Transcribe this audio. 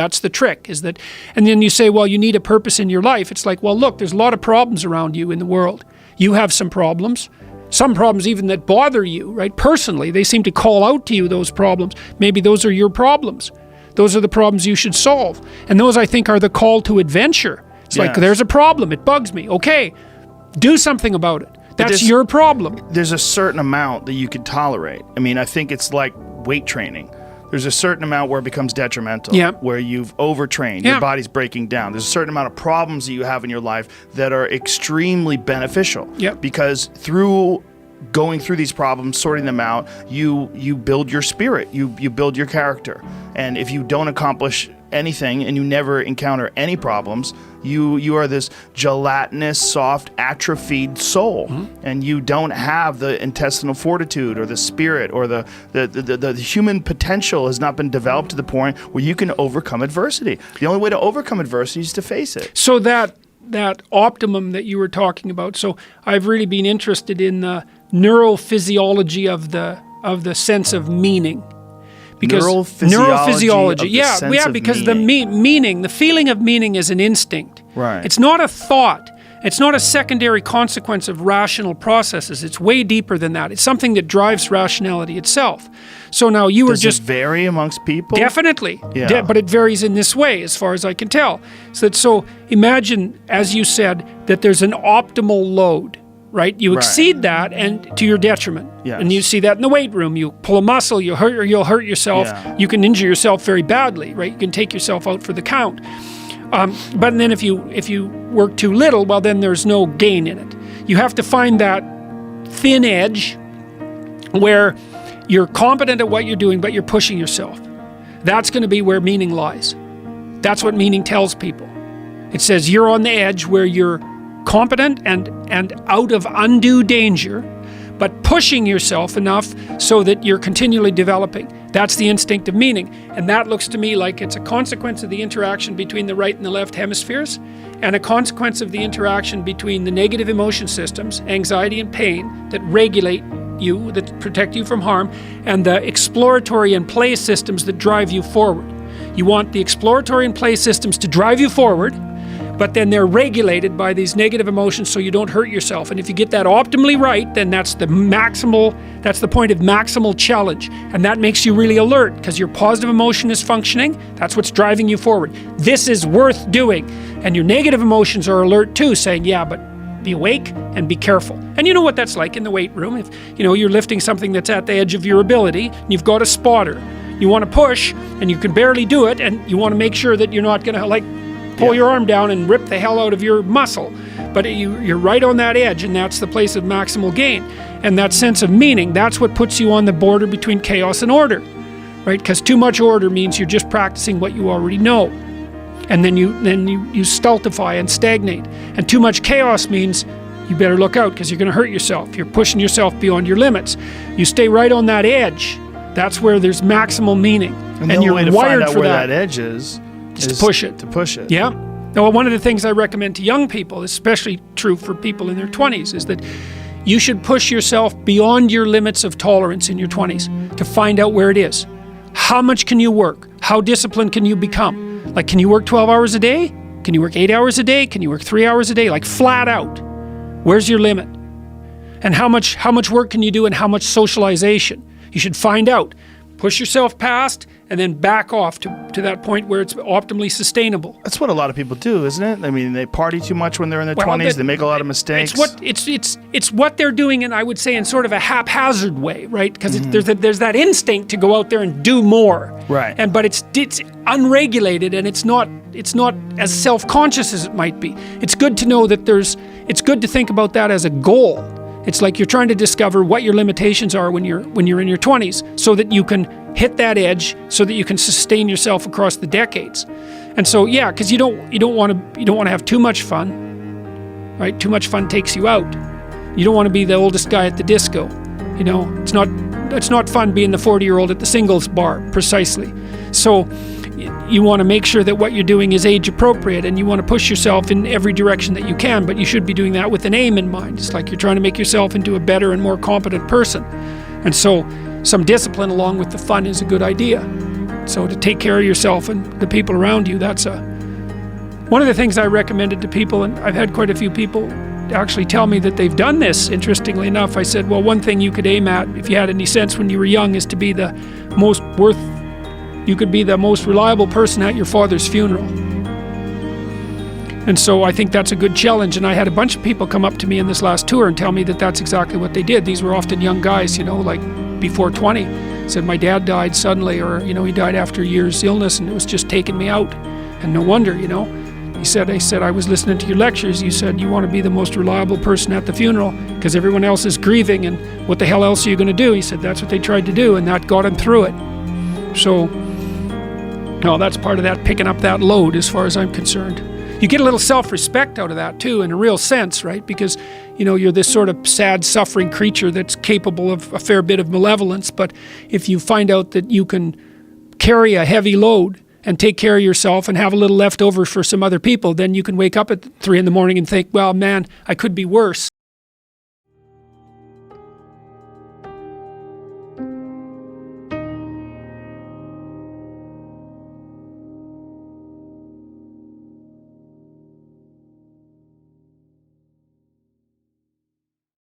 That's the trick, is that, and then you say, well, you need a purpose in your life. It's like, well, look, there's a lot of problems around you in the world. You have some problems even that bother you, right? Personally, they seem to call out to you, those problems. Maybe those are your problems. Those are the problems you should solve. And those, I think, are the call to adventure. It's like, there's a problem, it bugs me. Okay, do something about it. That's your problem. There's a certain amount that you can tolerate. I mean, I think it's like weight training. There's a certain amount where it becomes detrimental, where you've overtrained, your body's breaking down. There's a certain amount of problems that you have in your life that are extremely beneficial. Because through going through these problems, sorting them out, you build your spirit, you build your character. And if you don't accomplish anything and you never encounter any problems, you are this gelatinous, soft, atrophied soul, and you don't have the intestinal fortitude or the spirit or the human potential has not been developed to the point where you can overcome adversity. The only way to overcome adversity is to face it. So that optimum that you were talking about, so I've really been interested in the neurophysiology of the sense of meaning. Because neurophysiology, because the meaning, the feeling of meaning is an instinct. Right. It's not a thought. It's not a secondary consequence of rational processes. It's way deeper than that. It's something that drives rationality itself. So now you were just... Does it vary amongst people? Definitely. But it varies in this way, as far as I can tell. So imagine, as you said, that there's an optimal load. Right? You exceed that and to your detriment. Yes. And you see that in the weight room. You pull a muscle, you'll hurt yourself. Yeah. You can injure yourself very badly, right? You can take yourself out for the count. But then if you work too little, well, then there's no gain in it. You have to find that thin edge where you're competent at what you're doing, but you're pushing yourself. That's going to be where meaning lies. That's what meaning tells people. It says you're on the edge where you're competent and out of undue danger, but pushing yourself enough so that you're continually developing. That's the instinct of meaning. And that looks to me like it's a consequence of the interaction between the right and the left hemispheres, and a consequence of the interaction between the negative emotion systems, anxiety and pain, that regulate you, that protect you from harm, and the exploratory and play systems that drive you forward. You want the exploratory and play systems to drive you forward, but then they're regulated by these negative emotions so you don't hurt yourself. And if you get that optimally right, then that's the point of maximal challenge. And that makes you really alert because your positive emotion is functioning. That's what's driving you forward. This is worth doing. And your negative emotions are alert too, saying, yeah, but be awake and be careful. And you know what that's like in the weight room. If you're lifting something that's at the edge of your ability, and you've got a spotter. You want to push and you can barely do it, and you want to make sure that you're not going to pull your arm down and rip the hell out of your muscle. But you're right on that edge, and that's the place of maximal gain. And that sense of meaning, that's what puts you on the border between chaos and order, right? Because too much order means you're just practicing what you already know. And then you stultify and stagnate. And too much chaos means you better look out because you're going to hurt yourself. You're pushing yourself beyond your limits. You stay right on that edge. That's where there's maximal meaning. And you're wired for that. The only way to find out where that edge is to push it. To push it. Yeah. Now, one of the things I recommend to young people, especially true for people in their 20s, is that you should push yourself beyond your limits of tolerance in your 20s to find out where it is. How much can you work? How disciplined can you become? Like, can you work 12 hours a day? Can you work 8 hours a day? Can you work 3 hours a day? Like, flat out. Where's your limit? And how much work can you do, and how much socialization? You should find out. Push yourself past and then back off to that point where it's optimally sustainable. That's what a lot of people do, isn't it? I mean, they party too much when they're in their 20s. They make a lot of mistakes. It's what they're doing, and I would say in sort of a haphazard way, right? Because there's that instinct to go out there and do more. Right. But it's unregulated, and it's not as self-conscious as it might be. It's good to know that it's good to think about that as a goal. It's like you're trying to discover what your limitations are when you're in your 20s, so that you can hit that edge, so that you can sustain yourself across the decades. And so, yeah, because you don't want to have too much fun, right? Too much fun takes you out. You don't want to be the oldest guy at the disco. It's not fun being the 40-year-old at the singles bar, precisely. So you want to make sure that what you're doing is age appropriate, and you want to push yourself in every direction that you can, but you should be doing that with an aim in mind. It's like you're trying to make yourself into a better and more competent person. And so some discipline along with the fun is a good idea. So to take care of yourself and the people around you, that's one of the things I recommended to people, and I've had quite a few people actually tell me that they've done this, interestingly enough. I said, well, one thing you could aim at, if you had any sense when you were young, is to be you could be the most reliable person at your father's funeral. And so I think that's a good challenge. And I had a bunch of people come up to me in this last tour and tell me that that's exactly what they did. These were often young guys, like before 20. Said, my dad died suddenly, or, he died after a year's illness, and it was just taking me out. And no wonder, I said, I was listening to your lectures. You said you want to be the most reliable person at the funeral because everyone else is grieving, and what the hell else are you going to do? He said, that's what they tried to do, and that got him through it. So, no, that's part of that, picking up that load as far as I'm concerned. You get a little self-respect out of that too, in a real sense, right? Because, you're this sort of sad, suffering creature that's capable of a fair bit of malevolence. But if you find out that you can carry a heavy load and take care of yourself and have a little left over for some other people, then you can wake up at 3 a.m. and think, well, man, I could be worse.